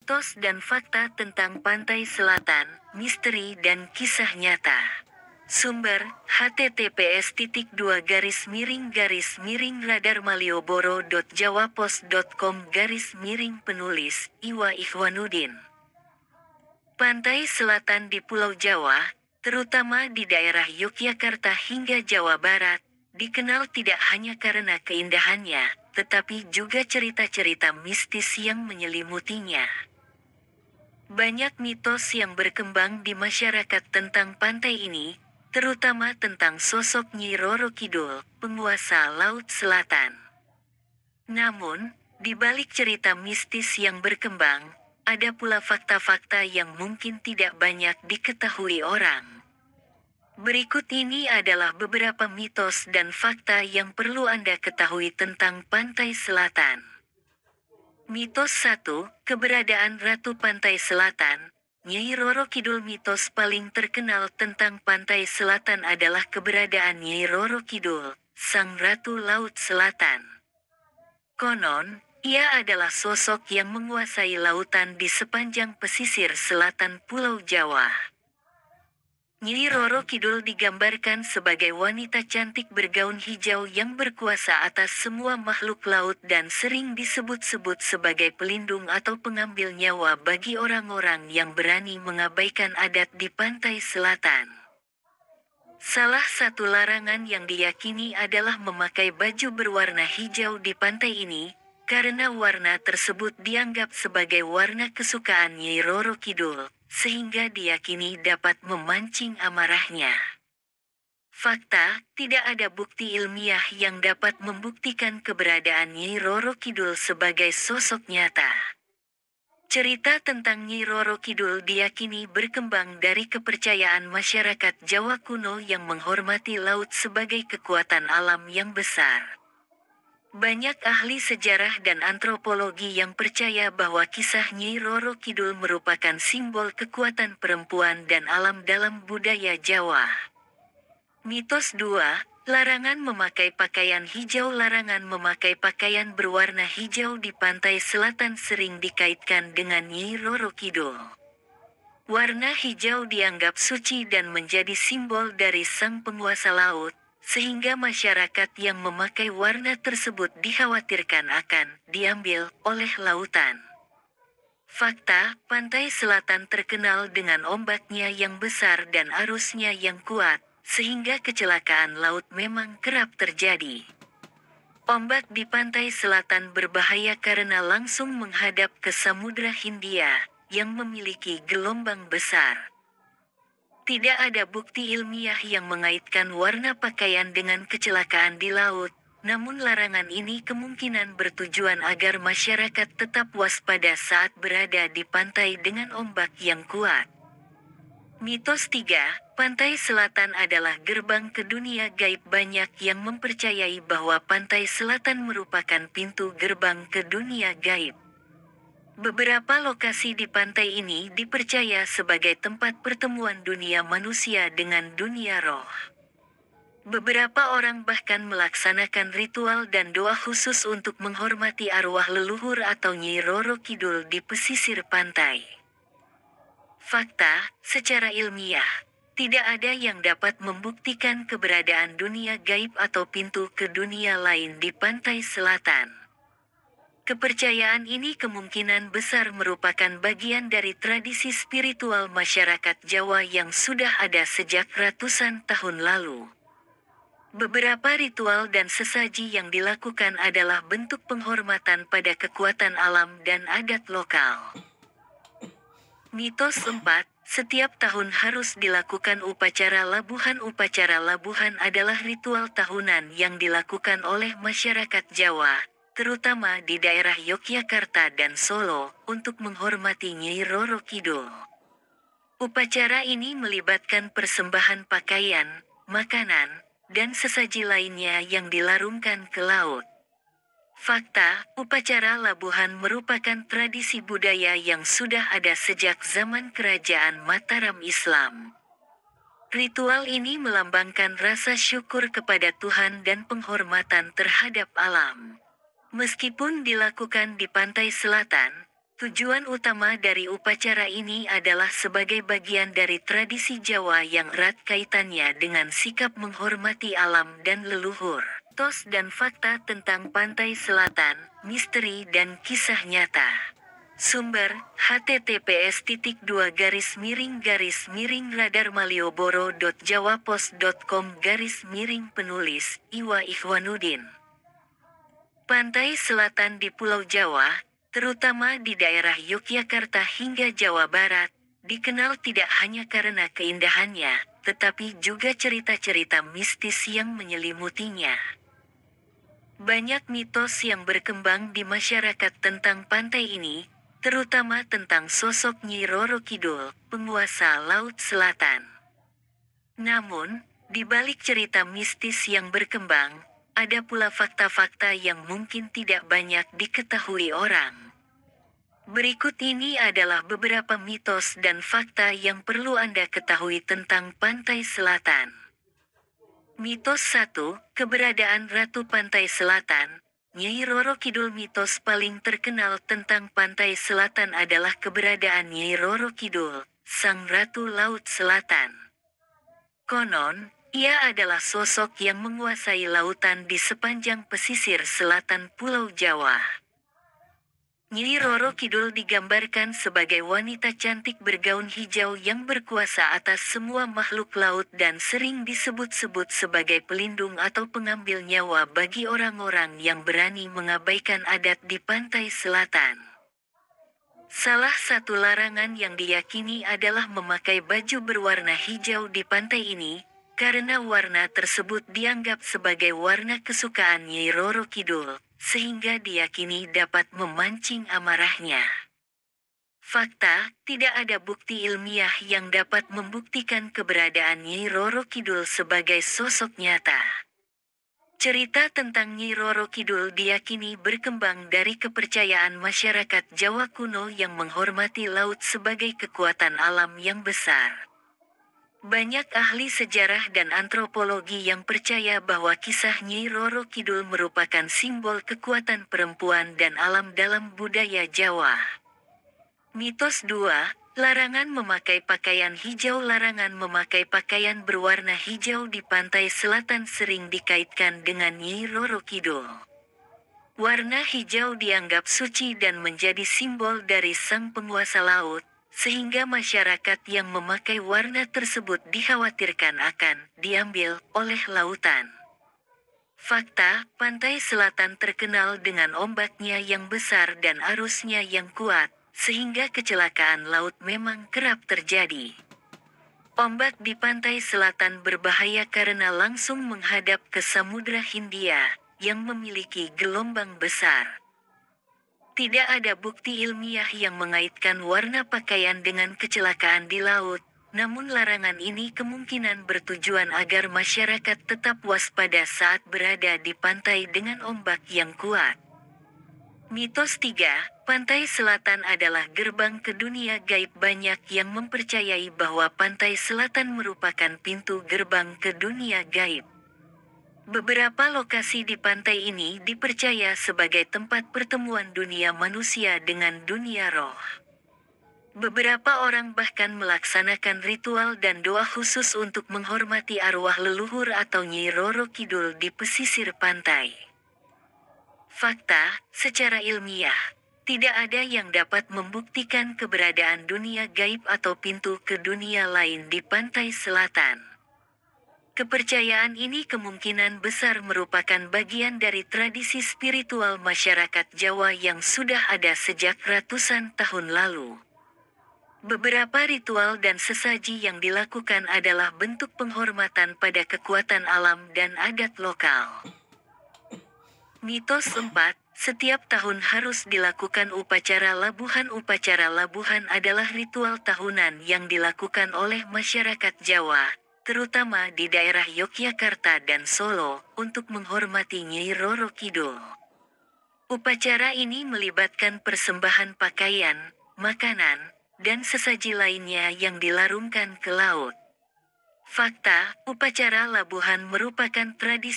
Mitos dan fakta tentang pantai selatan, misteri dan kisah nyata. Sumber, https://radarmalioboro.jawapos.com/. Penulis, Iwa Ikhwanuddin. Pantai selatan di Pulau Jawa, terutama di daerah Yogyakarta hingga Jawa Barat, dikenal tidak hanya karena keindahannya, tetapi juga cerita-cerita mistis yang menyelimutinya. Banyak mitos yang berkembang di masyarakat tentang pantai ini, terutama tentang sosok Nyi Roro Kidul, penguasa Laut Selatan. Namun, di balik cerita mistis yang berkembang, ada pula fakta-fakta yang mungkin tidak banyak diketahui orang. Berikut ini adalah beberapa mitos dan fakta yang perlu Anda ketahui tentang pantai selatan. Mitos 1, keberadaan Ratu Pantai Selatan. Nyi Roro Kidul. Mitos paling terkenal tentang pantai selatan adalah keberadaan Nyi Roro Kidul, Sang Ratu Laut Selatan. Konon, ia adalah sosok yang menguasai lautan di sepanjang pesisir selatan Pulau Jawa. Nyi Roro Kidul digambarkan sebagai wanita cantik bergaun hijau yang berkuasa atas semua makhluk laut dan sering disebut-sebut sebagai pelindung atau pengambil nyawa bagi orang-orang yang berani mengabaikan adat di pantai selatan. Salah satu larangan yang diyakini adalah memakai baju berwarna hijau di pantai ini, karena warna tersebut dianggap sebagai warna kesukaan Nyi Roro Kidul, sehingga diyakini dapat memancing amarahnya. Fakta, tidak ada bukti ilmiah yang dapat membuktikan keberadaan Nyi Roro Kidul sebagai sosok nyata. Cerita tentang Nyi Roro Kidul diyakini berkembang dari kepercayaan masyarakat Jawa kuno yang menghormati laut sebagai kekuatan alam yang besar. Banyak ahli sejarah dan antropologi yang percaya bahwa kisah Nyi Roro Kidul merupakan simbol kekuatan perempuan dan alam dalam budaya Jawa. Mitos 2, larangan memakai pakaian hijau. Larangan memakai pakaian berwarna hijau di pantai selatan sering dikaitkan dengan Nyi Roro Kidul. Warna hijau dianggap suci dan menjadi simbol dari sang penguasa laut, sehingga masyarakat yang memakai warna tersebut dikhawatirkan akan diambil oleh lautan. Fakta, pantai selatan terkenal dengan ombaknya yang besar dan arusnya yang kuat, sehingga kecelakaan laut memang kerap terjadi. Ombak di pantai selatan berbahaya karena langsung menghadap ke Samudra Hindia, yang memiliki gelombang besar. Tidak ada bukti ilmiah yang mengaitkan warna pakaian dengan kecelakaan di laut, namun larangan ini kemungkinan bertujuan agar masyarakat tetap waspada saat berada di pantai dengan ombak yang kuat. Mitos 3, pantai selatan adalah gerbang ke dunia gaib. Banyak yang mempercayai bahwa pantai selatan merupakan pintu gerbang ke dunia gaib. Beberapa lokasi di pantai ini dipercaya sebagai tempat pertemuan dunia manusia dengan dunia roh. Beberapa orang bahkan melaksanakan ritual dan doa khusus untuk menghormati arwah leluhur atau Nyi Roro Kidul di pesisir pantai. Fakta, secara ilmiah, tidak ada yang dapat membuktikan keberadaan dunia gaib atau pintu ke dunia lain di pantai selatan. Kepercayaan ini kemungkinan besar merupakan bagian dari tradisi spiritual masyarakat Jawa yang sudah ada sejak ratusan tahun lalu. Beberapa ritual dan sesaji yang dilakukan adalah bentuk penghormatan pada kekuatan alam dan adat lokal. Mitos 4, setiap tahun harus dilakukan upacara labuhan. Upacara labuhan adalah ritual tahunan yang dilakukan oleh masyarakat Jawa, terutama di daerah Yogyakarta dan Solo, untuk menghormati Nyi Roro Kidul. Upacara ini melibatkan persembahan pakaian, makanan, dan sesaji lainnya yang dilarungkan ke laut. Fakta, upacara labuhan merupakan tradisi budaya yang sudah ada sejak zaman Kerajaan Mataram Islam. Ritual ini melambangkan rasa syukur kepada Tuhan dan penghormatan terhadap alam. Meskipun dilakukan di pantai selatan, Tujuan utama dari upacara ini adalah sebagai bagian dari tradisi Jawa yang erat kaitannya dengan sikap menghormati alam dan leluhur. Mitos dan fakta tentang pantai selatan, misteri dan kisah nyata. Sumber, https://radarmalioboro.jawapos.com/. Penulis, Iwa Ikhwanuddin. Pantai selatan di Pulau Jawa, terutama di daerah Yogyakarta hingga Jawa Barat, dikenal tidak hanya karena keindahannya, tetapi juga cerita-cerita mistis yang menyelimutinya. Banyak mitos yang berkembang di masyarakat tentang pantai ini, terutama tentang sosok Nyi Roro Kidul, penguasa Laut Selatan. Namun, di balik cerita mistis yang berkembang, ada pula fakta-fakta yang mungkin tidak banyak diketahui orang. Berikut ini adalah beberapa mitos dan fakta yang perlu Anda ketahui tentang pantai selatan. Mitos 1, keberadaan Ratu Pantai Selatan. Nyi Roro Kidul. Mitos paling terkenal tentang pantai selatan adalah keberadaan Nyi Roro Kidul, Sang Ratu Laut Selatan. Konon, ia adalah sosok yang menguasai lautan di sepanjang pesisir selatan Pulau Jawa. Nyi Roro Kidul digambarkan sebagai wanita cantik bergaun hijau yang berkuasa atas semua makhluk laut dan sering disebut-sebut sebagai pelindung atau pengambil nyawa bagi orang-orang yang berani mengabaikan adat di pantai selatan. Salah satu larangan yang diyakini adalah memakai baju berwarna hijau di pantai ini, karena warna tersebut dianggap sebagai warna kesukaan Nyi Roro Kidul, sehingga diyakini dapat memancing amarahnya. Fakta, tidak ada bukti ilmiah yang dapat membuktikan keberadaan Nyi Roro Kidul sebagai sosok nyata. Cerita tentang Nyi Roro Kidul diyakini berkembang dari kepercayaan masyarakat Jawa kuno yang menghormati laut sebagai kekuatan alam yang besar. Banyak ahli sejarah dan antropologi yang percaya bahwa kisah Nyi Roro Kidul merupakan simbol kekuatan perempuan dan alam dalam budaya Jawa. Mitos 2, larangan memakai pakaian hijau. Larangan memakai pakaian berwarna hijau di pantai selatan sering dikaitkan dengan Nyi Roro Kidul. Warna hijau dianggap suci dan menjadi simbol dari sang penguasa laut, sehingga masyarakat yang memakai warna tersebut dikhawatirkan akan diambil oleh lautan. Fakta, pantai selatan terkenal dengan ombaknya yang besar dan arusnya yang kuat, sehingga kecelakaan laut memang kerap terjadi. Ombak di pantai selatan berbahaya karena langsung menghadap ke Samudra Hindia, yang memiliki gelombang besar. Tidak ada bukti ilmiah yang mengaitkan warna pakaian dengan kecelakaan di laut, namun larangan ini kemungkinan bertujuan agar masyarakat tetap waspada saat berada di pantai dengan ombak yang kuat. Mitos 3, pantai selatan adalah gerbang ke dunia gaib. Banyak yang mempercayai bahwa pantai selatan merupakan pintu gerbang ke dunia gaib. Beberapa lokasi di pantai ini dipercaya sebagai tempat pertemuan dunia manusia dengan dunia roh. Beberapa orang bahkan melaksanakan ritual dan doa khusus untuk menghormati arwah leluhur atau Nyi Roro Kidul di pesisir pantai. Fakta, secara ilmiah, tidak ada yang dapat membuktikan keberadaan dunia gaib atau pintu ke dunia lain di pantai selatan. Kepercayaan ini kemungkinan besar merupakan bagian dari tradisi spiritual masyarakat Jawa yang sudah ada sejak ratusan tahun lalu. Beberapa ritual dan sesaji yang dilakukan adalah bentuk penghormatan pada kekuatan alam dan adat lokal. Mitos 4, setiap tahun harus dilakukan upacara labuhan. Upacara labuhan adalah ritual tahunan yang dilakukan oleh masyarakat Jawa, terutama di daerah Yogyakarta dan Solo, untuk menghormati Nyi Roro Kidul. Upacara ini melibatkan persembahan pakaian, makanan, dan sesaji lainnya yang dilarungkan ke laut. Fakta, upacara labuhan merupakan tradisi